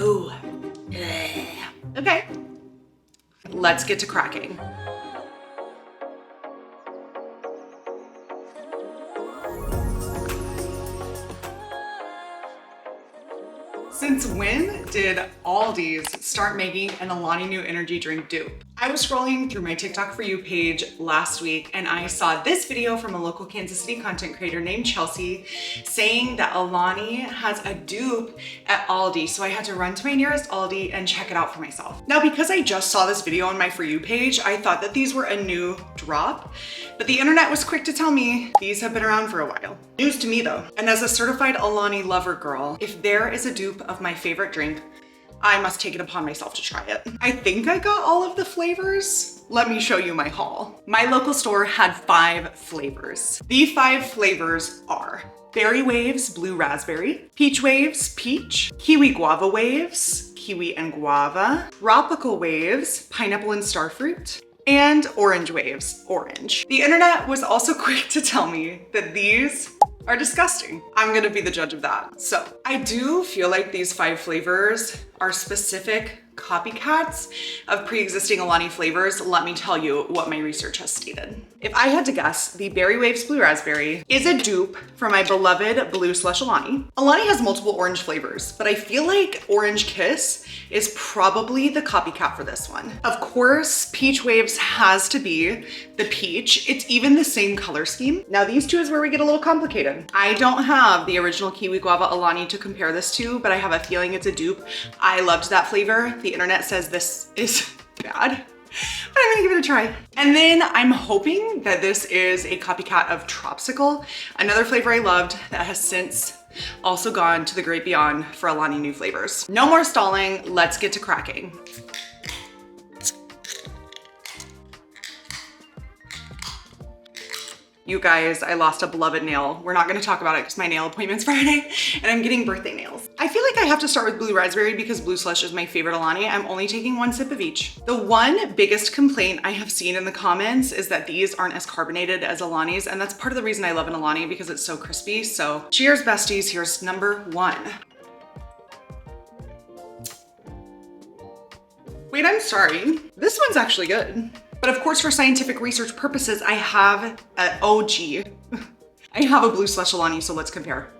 Ooh. Okay. Let's get to cracking. Since when did Aldi's start making an Alani Nu Energy Drink dupe? I was scrolling through my TikTok For You page last week and I saw this video from a local Kansas City content creator named Chelsea saying that Alani has a dupe at Aldi. So I had to run to my nearest Aldi and check it out for myself. Now, because I just saw this video on my For You page, I thought that these were a new drop, but the internet was quick to tell me these have been around for a while. News to me though. And as a certified Alani lover girl, if there is a dupe of my favorite drink, I must take it upon myself to try it. I think I got all of the flavors. Let me show you my haul. My local store had 5 flavors. The 5 flavors are Berry Waves Blue Raspberry, Peach Waves Peach, Kiwi Guava Waves, Kiwi and Guava, Tropical Waves Pineapple and Starfruit, and Orange Waves Orange. The internet was also quick to tell me that these are disgusting. I'm gonna be the judge of that. So I do feel like these 5 flavors are specific copycats of pre-existing Alani flavors. Let me tell you what my research has stated. If I had to guess, the Berry Waves Blue Raspberry is a dupe for my beloved Blue Slush Alani. Alani has multiple orange flavors, but I feel like Orange Kiss is probably the copycat for this one. Of course, Peach Waves has to be the peach. It's even the same color scheme. Now these two is where we get a little complicated. I don't have the original Kiwi Guava Alani to compare this to, but I have a feeling it's a dupe. I loved that flavor. The internet says this is bad, but I'm gonna give it a try. And then I'm hoping that this is a copycat of Tropsicle, another flavor I loved that has since also gone to the great beyond for Alani Nu flavors. No more stalling, let's get to cracking. You guys, I lost a beloved nail. We're not gonna talk about it because my nail appointment's Friday and I'm getting birthday nails. I feel like I have to start with Blue Raspberry because Blue Slush is my favorite Alani. I'm only taking 1 sip of each. The one biggest complaint I have seen in the comments is that these aren't as carbonated as Alani's, and that's part of the reason I love an Alani because it's so crispy. So cheers besties, here's number 1. Wait, I'm sorry. This one's actually good. But of course, for scientific research purposes, I have I have a Blue Slush Alani, so let's compare.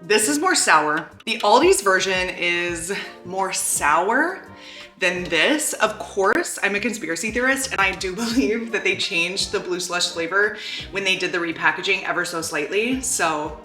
This is more sour. The Aldi's version is more sour than this. Of course, I'm a conspiracy theorist, and I do believe that they changed the Blue Slush flavor when they did the repackaging ever so slightly. So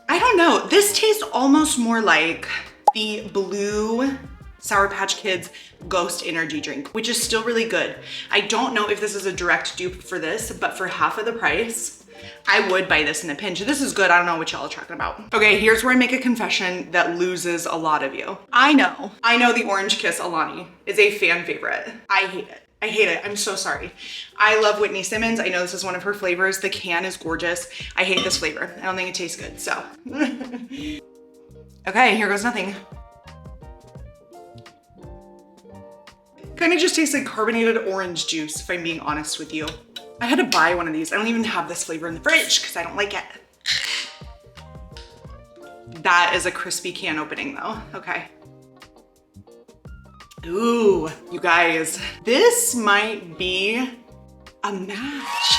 I don't know. This tastes almost more like the blue Sour Patch Kids Ghost Energy Drink, which is still really good. I don't know if this is a direct dupe for this, but for half of the price, I would buy this in a pinch. This is good. I don't know what y'all are talking about. Okay, here's where I make a confession that loses a lot of you. I know the Orange Kiss Alani is a fan favorite. I hate it. I hate it. I'm so sorry. I love Whitney Simmons. I know this is one of her flavors. The can is gorgeous. I hate this flavor. I don't think it tastes good, so. Okay, here goes nothing. Kind of just tastes like carbonated orange juice, if I'm being honest with you. I had to buy one of these. I don't even have this flavor in the fridge because I don't like it. That is a crispy can opening though. Okay. Ooh, you guys, this might be a match.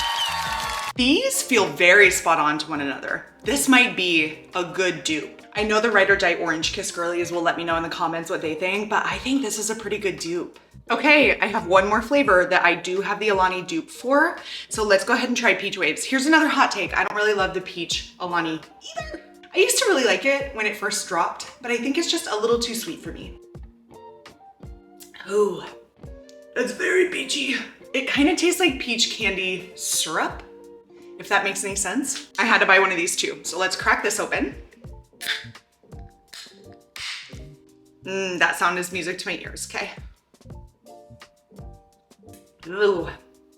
These feel very spot on to one another. This might be a good dupe. I know the Ride or Die Orange Kiss girlies will let me know in the comments what they think, but I think this is a pretty good dupe. Okay, I have one more flavor that I do have the Alani dupe for. So let's go ahead and try Peach Waves. Here's another hot take. I don't really love the peach Alani either. I used to really like it when it first dropped, but I think it's just a little too sweet for me. Ooh, that's very peachy. It kind of tastes like peach candy syrup, if that makes any sense. I had to buy one of these too. So let's crack this open. That sound is music to my ears, okay. Ooh,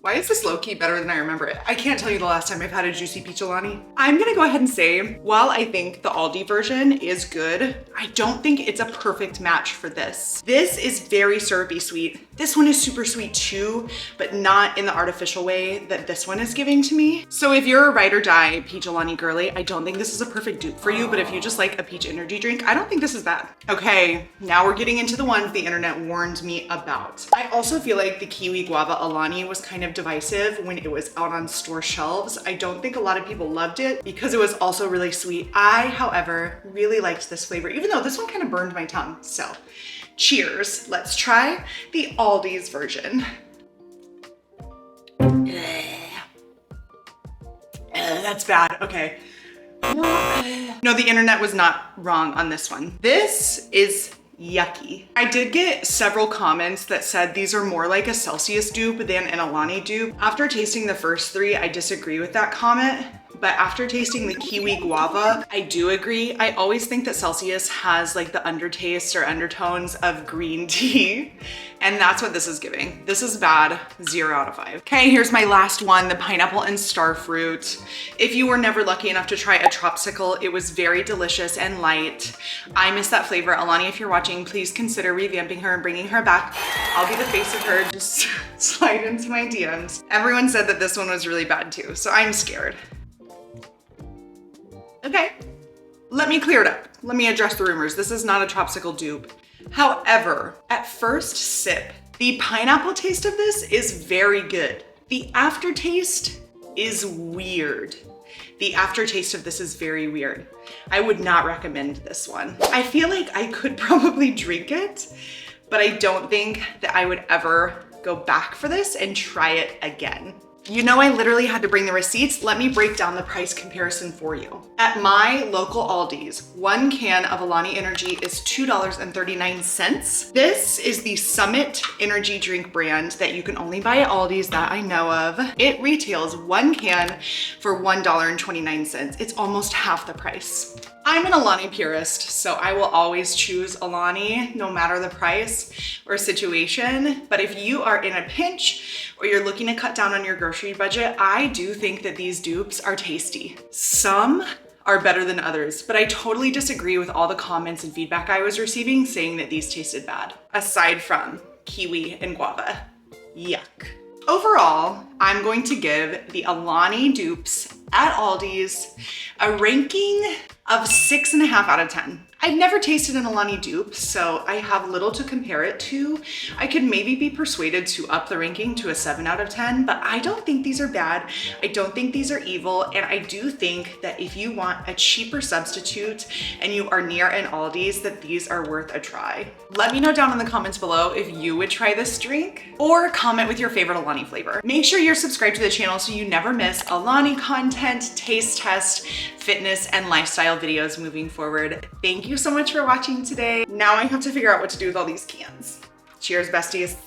Why is this low-key better than I remember it? I can't tell you the last time I've had a juicy peach Alani. I'm gonna go ahead and say, while I think the Aldi version is good, I don't think it's a perfect match for this. This is very syrupy sweet. This one is super sweet too, but not in the artificial way that this one is giving to me. So if you're a ride or die peach Alani girly, I don't think this is a perfect dupe for you, but if you just like a peach energy drink, I don't think this is bad. Okay, now we're getting into the ones the internet warned me about. I also feel like the kiwi guava Alani was kind of divisive when it was out on store shelves. I don't think a lot of people loved it because it was also really sweet. I, however, really liked this flavor, even though this one kind of burned my tongue. So cheers. Let's try the Aldi's version. That's bad. Okay. No, the internet was not wrong on this one. This is yucky. I did get several comments that said these are more like a Celsius dupe than an Alani dupe. After tasting the first three, I disagree with that comment. But after tasting the kiwi guava, I do agree. I always think that Celsius has like the undertaste or undertones of green tea. And that's what this is giving. This is bad, 0 out of 5. Okay, here's my last one, the pineapple and starfruit. If you were never lucky enough to try a Tropsicle, it was very delicious and light. I miss that flavor. Alani, if you're watching, please consider revamping her and bringing her back. I'll be the face of her. Just slide into my DMs. Everyone said that this one was really bad too, so I'm scared. Okay, let me clear it up. Let me address the rumors. This is not a Tropsicle dupe. However, at first sip, the pineapple taste of this is very good. The aftertaste is weird. The aftertaste of this is very weird. I would not recommend this one. I feel like I could probably drink it, but I don't think that I would ever go back for this and try it again. You know, I literally had to bring the receipts. Let me break down the price comparison for you. At my local Aldi's, 1 can of Alani Energy is $2.39. This is the Summit energy drink brand that you can only buy at Aldi's that I know of. It retails 1 can for $1.29. It's almost half the price. I'm an Alani purist, so I will always choose Alani no matter the price or situation. But if you are in a pinch or you're looking to cut down on your grocery budget, I do think that these dupes are tasty. Some are better than others, but I totally disagree with all the comments and feedback I was receiving saying that these tasted bad, aside from kiwi and guava. Yuck. Overall, I'm going to give the Alani dupes at Aldi's a ranking of 6.5 out of 10. I've never tasted an Alani dupe, so I have little to compare it to. I could maybe be persuaded to up the ranking to a 7 out of 10, but I don't think these are bad. I don't think these are evil, and I do think that if you want a cheaper substitute and you are near an Aldi's, that these are worth a try. Let me know down in the comments below if you would try this drink, or comment with your favorite Alani flavor. Make sure you're subscribed to the channel so you never miss Alani content, taste test, fitness, and lifestyle videos moving forward. Thank you so much for watching today. Now I have to figure out what to do with all these cans. Cheers, besties.